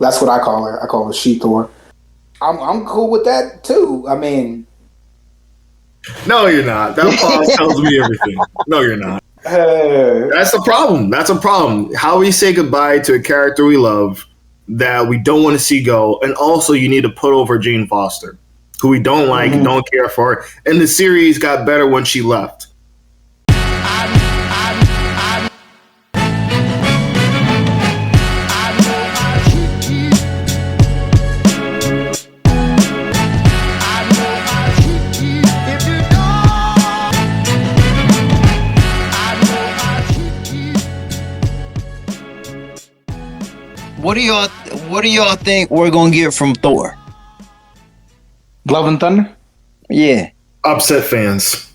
That's what I call her. I call her She Thor. I'm cool with that too. I mean, no, you're not. That pause tells me everything. No, you're not. That's a problem. That's a problem. How we say goodbye to a character we love that we don't want to see go, and also you need to put over Jane Foster, who we don't like and don't care for. And the series got better when she left. What do y'all think we're gonna get from Thor? Love and Thunder? Yeah. Upset fans.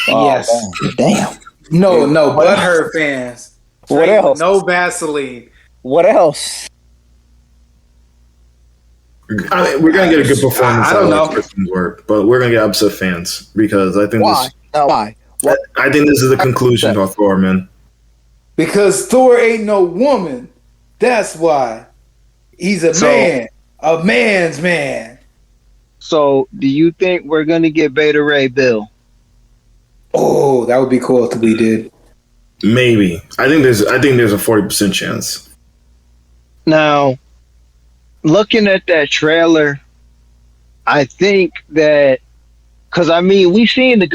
Yes. Damn. No, but her fans. What else? No Vaseline. What else? I mean, we're gonna get a good performance. I don't know, work, but we're gonna get upset fans because I think Why? Why? I think this is the conclusion of Thor, man. Because Thor ain't no woman. That's why. He's a man. A man's man. So, do you think we're gonna get Beta Ray Bill? Oh, that would be cool if we did. Maybe. I think there's a 40% chance. Now, looking at that trailer, I think that because I mean we seen the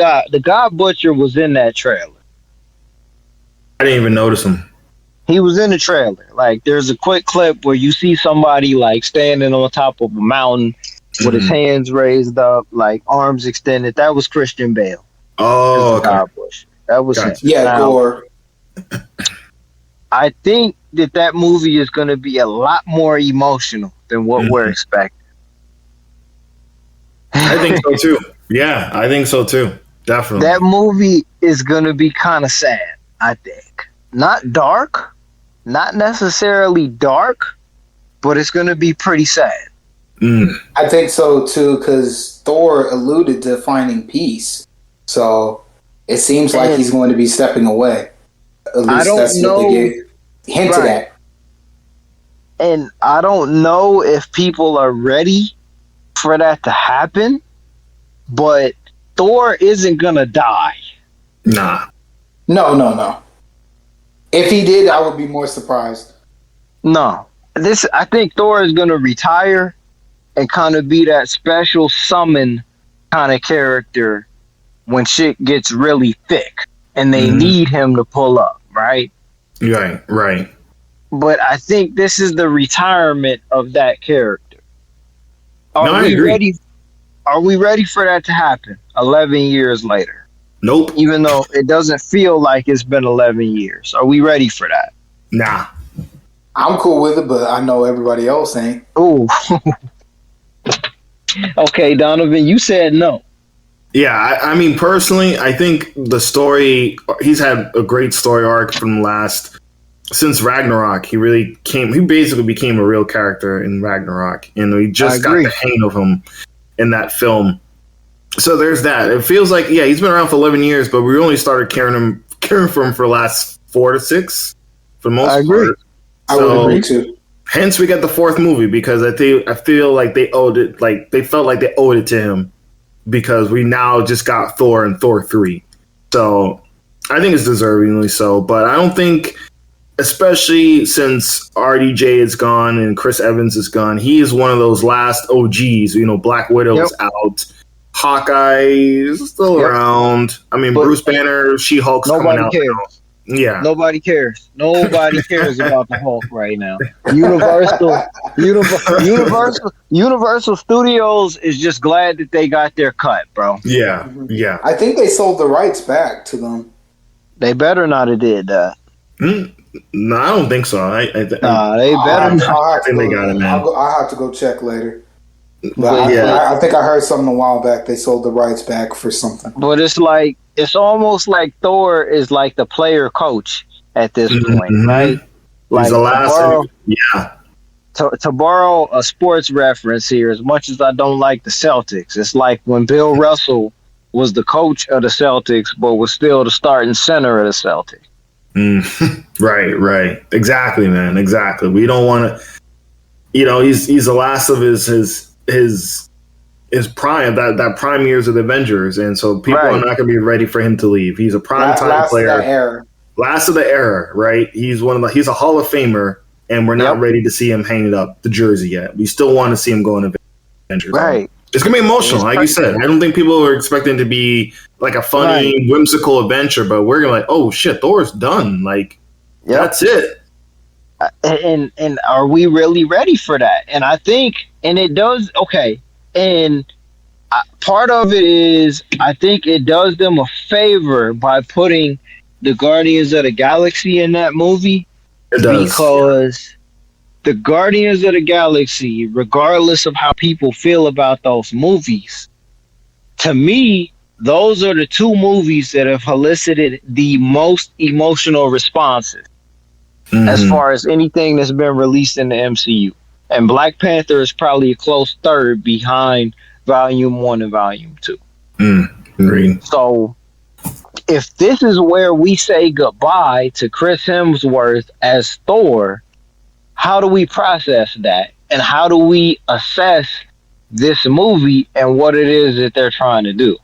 God Butcher was in that trailer. I didn't even notice him. He was in the trailer. Like, there's a quick clip where you see somebody like standing on top of a mountain with his hands raised up, like arms extended. That was Christian Bale. Oh, okay. God Butcher. That was him. Yeah, Now, Thor. I think that movie is going to be a lot more emotional than what we're expecting. I think so too. Yeah, I think so too. Definitely. That movie is going to be kind of sad, I think. Not dark, not necessarily dark, but it's going to be pretty sad. I think so too, because Thor alluded to finding peace. So it seems like he's going to be stepping away. At least I don't that's know. what they hinted at. And I don't know if people are ready for that to happen, but Thor isn't going to die. Nah. No. If he did, I would be more surprised. No. I think Thor is going to retire and kind of be that special summon kind of character when shit gets really thick and they need him to pull up, right? Right. But I think this is the retirement of that character. Are we ready for that to happen 11 years later? Nope. Even though it doesn't feel like it's been 11 years. Are we ready for that? Nah. I'm cool with it, but I know everybody else ain't. Ooh. Okay, Donovan, you said no. Yeah, I mean, personally, I think the story, he's had a great story arc since Ragnarok. He basically became a real character in Ragnarok, and we just got the hang of him in that film. So there's that. It feels like, he's been around for 11 years, but we only started caring for him for the last 4 to 6 for the most part. I would agree too. Hence, we got the 4th movie because I feel like they owed it, like they felt like they owed it to him because we now just got Thor and Thor 3. So I think it's deservingly so, but I don't think, especially since RDJ is gone and Chris Evans is gone, he is one of those last OGs. Black Widow is out. Hawkeye is still around. I mean, Bruce Banner, She-Hulk's coming out now. Yeah. Nobody cares. Nobody cares about the Hulk right now. Universal Studios is just glad that they got their cut, bro. Yeah. I think they sold the rights back to them. They better not have did that. No, I don't think so. They better not. I think they got it, man. I'll have to go check later. But I think I heard something a while back. They sold the rights back for something. But it's almost like Thor is like the player coach at this point, right? Like, he's the last. To borrow a sports reference here, as much as I don't like the Celtics, it's like when Bill Russell was the coach of the Celtics, but was still the starting center of the Celtics. Right. Exactly, man. Exactly. We don't want to. he's the last of his prime, that prime years of the Avengers, and so people are not going to be ready for him to leave. He's a prime time player, last of the era, right? He's he's a Hall of Famer, and we're not ready to see him hanging up the jersey yet. We still want to see him go in Avengers, right? It's gonna be emotional, like you said. I don't think people are expecting to be like a funny, whimsical adventure, but we're gonna oh shit, Thor's done. Like that's it. And are we really ready for that? And I think, and it does okay. And part of it is, I think it does them a favor by putting the Guardians of the Galaxy in that movie. It does. Because the Guardians of the Galaxy, regardless of how people feel about those movies, to me, those are the two movies that have elicited the most emotional responses as far as anything that's been released in the MCU. And Black Panther is probably a close third behind Volume 1 and Volume 2. Agreed. So, if this is where we say goodbye to Chris Hemsworth as Thor, how do we process that? And how do we assess this movie and what it is that they're trying to do?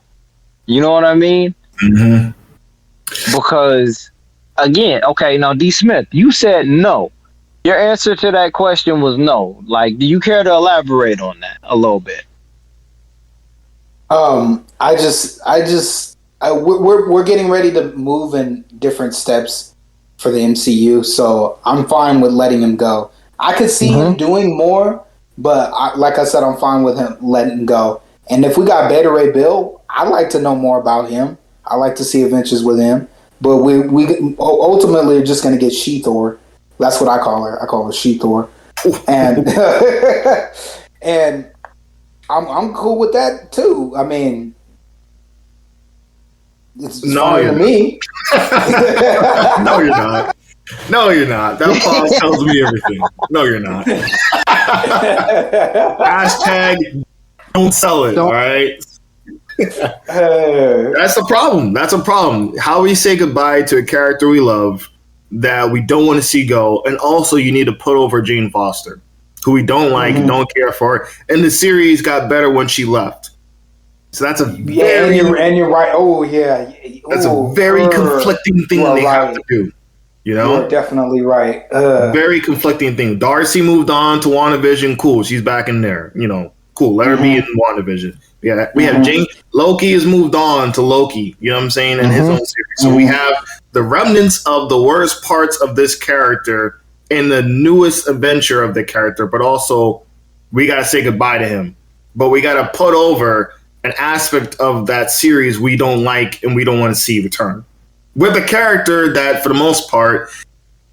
You know what I mean? Mm-hmm. Because, again, okay, now D. Smith, you said no. Your answer to that question was no. Like, do you care to elaborate on that a little bit? We're getting ready to move in different steps for the MCU, so I'm fine with letting him go. I could see him doing more, but like I said, I'm fine with him letting him go. And if we got Beta Ray Bill, I'd like to know more about him. I'd like to see adventures with him. But we ultimately are just going to get She-Thor. That's what I call her. I call her She-Thor. And and I'm cool with that too. I mean, it's fine to me. No, you're not. No, you're not. That pause tells me everything. No, you're not. Hashtag don't sell it, all right? That's a problem. That's a problem. How we say goodbye to a character we love that we don't want to see go, and also you need to put over Jane Foster, who we don't like, don't care for, and the series got better when she left. So that's a very and you're right. Oh yeah, that's a very conflicting thing that they have to do. You know, you're definitely right. Very conflicting thing. Darcy moved on to WandaVision. Cool, she's back in there. You know, cool. Let her be in WandaVision. Yeah, we have Jane. Loki has moved on to Loki. You know what I'm saying? In his own series. So we have the remnants of the worst parts of this character in the newest adventure of the character, but also we got to say goodbye to him. But we got to put over an aspect of that series we don't like and we don't want to see return. With a character that, for the most part,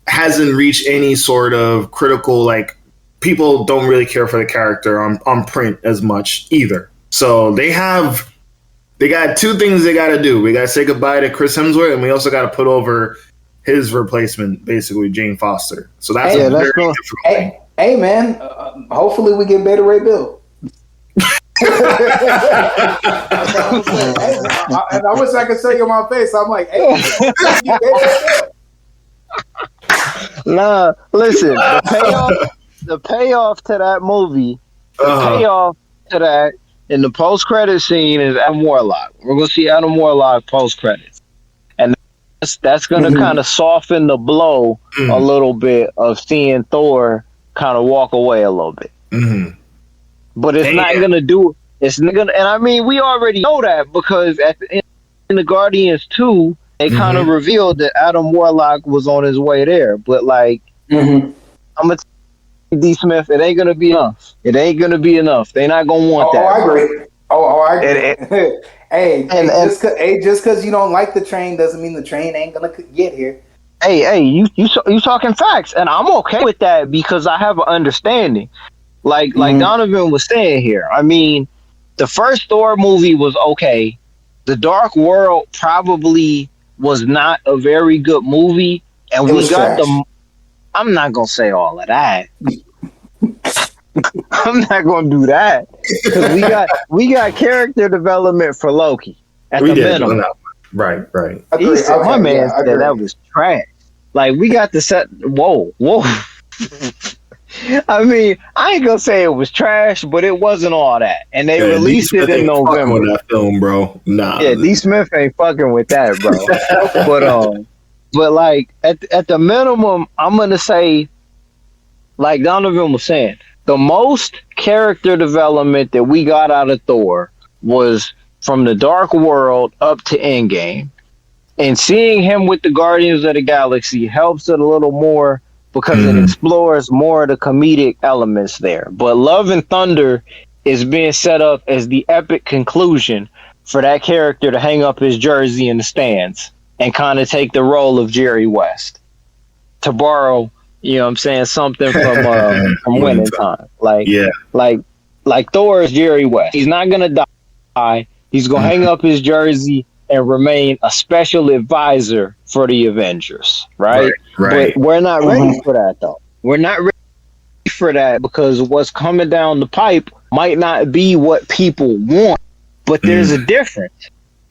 hasn't reached any sort of critical, like, people don't really care for the character on print as much either. So they got two things they got to do. We got to say goodbye to Chris Hemsworth, and we also got to put over his replacement, basically Jane Foster. So that's a very difficult thing. Hey, man, hopefully we get Beta Ray Bill. And I wish I could say it in my face. I'm like, hey, nah, listen, the payoff to that movie, payoff to that in the post-credit scene is Adam Warlock. We're going to see Adam Warlock post-credits. And that's going to kind of soften the blow a little bit of seeing Thor kind of walk away a little bit. But it's not going to do it. It's not going to, and I mean, we already know that because at the end, in the Guardians 2, they kind of revealed that Adam Warlock was on his way there. But, like, I'm going to D. Smith, it ain't gonna be enough. It ain't gonna be enough. They're not gonna want that. I agree. I agree. Hey, just because you don't like the train doesn't mean the train ain't gonna get here. Hey, you talking facts, and I'm okay with that because I have an understanding. Like Donovan was saying here. I mean, the first Thor movie was okay. The Dark World probably was not a very good movie, and we got trash. I'm not gonna say all of that. I'm not gonna do that because we got character development for Loki at the minimum. Right. My man said that was trash. Like we got the set. Whoa. I mean, I ain't gonna say it was trash, but it wasn't all that. And they released it in November. That film, bro. Nah. Yeah, D. Smith ain't fucking with that, bro. but like at the minimum, I'm gonna say, like Donovan was saying, the most character development that we got out of Thor was from the Dark World up to Endgame. And seeing him with the Guardians of the Galaxy helps it a little more because it explores more of the comedic elements there. But Love and Thunder is being set up as the epic conclusion for that character to hang up his jersey in the stands and kind of take the role of Jerry West. To borrow, you know what I'm saying, something from Winning Time. Like Thor is Jerry West. He's not going to die. He's going to hang up his jersey and remain a special advisor for the Avengers, right? But we're not ready for that, though. We're not ready for that because what's coming down the pipe might not be what people want, but there's a difference.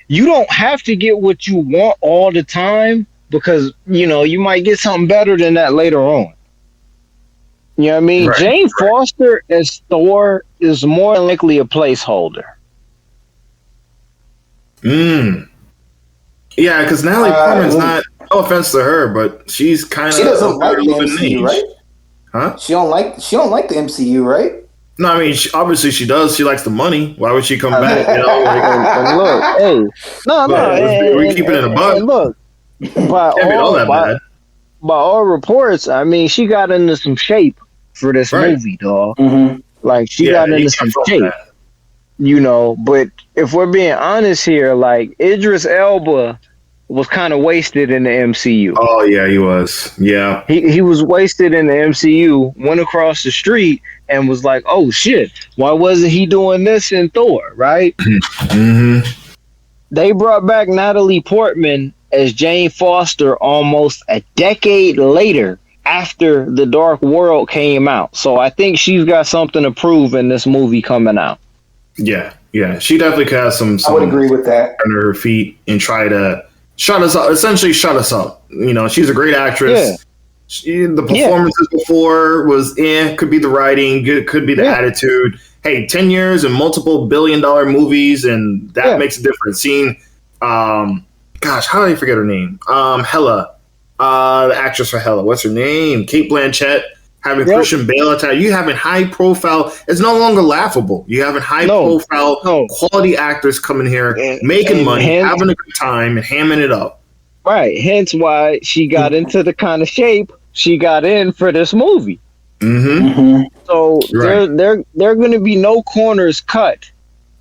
You don't have to get what you want all the time because, you know, you might get something better than that later on. You know what I mean? Jane Foster as Thor is more than likely a placeholder. Yeah, because Natalie Portman's not. No offense to her, but she's kind of. She doesn't like the MCU, right? Huh? She don't like the MCU, right? No, I mean, obviously she does. She likes the money. Why would she come back? You know, and look, hey, we keep it in a buck. Look, by all reports, I mean, she got into some shape for this movie, dog. Like she got into some shape. You know, but if we're being honest here, like Idris Elba was kind of wasted in the MCU. Oh yeah, he was. Yeah, he was wasted in the MCU. Went across the street and was like, "Oh shit, why wasn't he doing this in Thor?" Right? They brought back Natalie Portman as Jane Foster almost a decade later after The Dark World came out. So I think she's got something to prove in this movie coming out. Yeah, she definitely could have some. I would agree with that. Under her feet and try to shut us up. Essentially, shut us up. You know, she's a great actress. Yeah. The performances before was could be the writing, could be the attitude. Hey, 10 years and multiple billion-dollar movies, and that makes a difference. Seeing, gosh, how did I forget her name? Hela, the actress for Hela. What's her name? Cate Blanchett. Having Christian Bale attack, you having high profile. It's no longer laughable. You having high profile, quality actors coming here, making money, having a good time, and hamming it up. Right. Hence why she got into the kind of shape she got in for this movie. So there are going to be no corners cut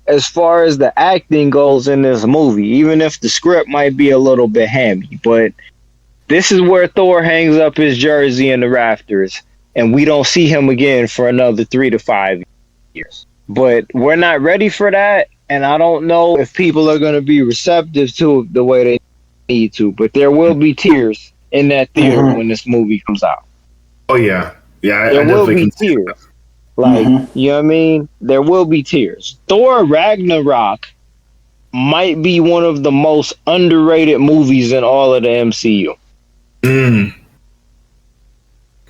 as far as the acting goes in this movie, even if the script might be a little bit hammy. But this is where Thor hangs up his jersey in the rafters. And we don't see him again for another 3 to 5 years. But we're not ready for that. And I don't know if people are going to be receptive to it the way they need to. But there will be tears in that theater when this movie comes out. Oh, yeah. Yeah, there will be tears. Like, you know what I mean? There will be tears. Thor Ragnarok might be one of the most underrated movies in all of the MCU.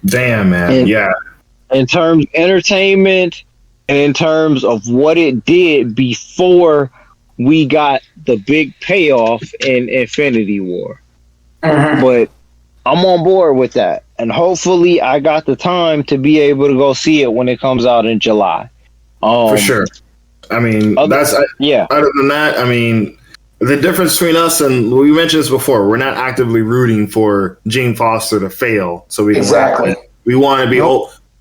Damn, man. In terms of entertainment and in terms of what it did before we got the big payoff in Infinity War. But I'm on board with that. And hopefully I got the time to be able to go see it when it comes out in July. For sure. I mean, other than that, I mean, the difference between us and we mentioned this before, we're not actively rooting for Jane Foster to fail. So we want to be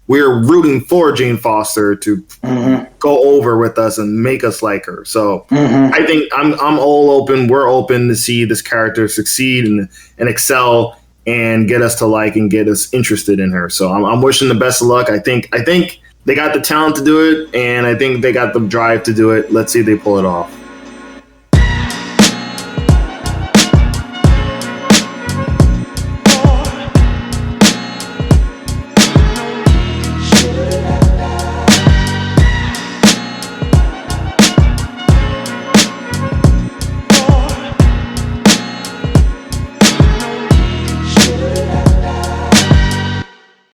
we're rooting for Jane Foster to go over with us and make us like her. So I think I'm all open. We're open to see this character succeed and excel and get us to like and get us interested in her. So I'm wishing the best of luck. I think they got the talent to do it, and I think they got the drive to do it. Let's see if they pull it off.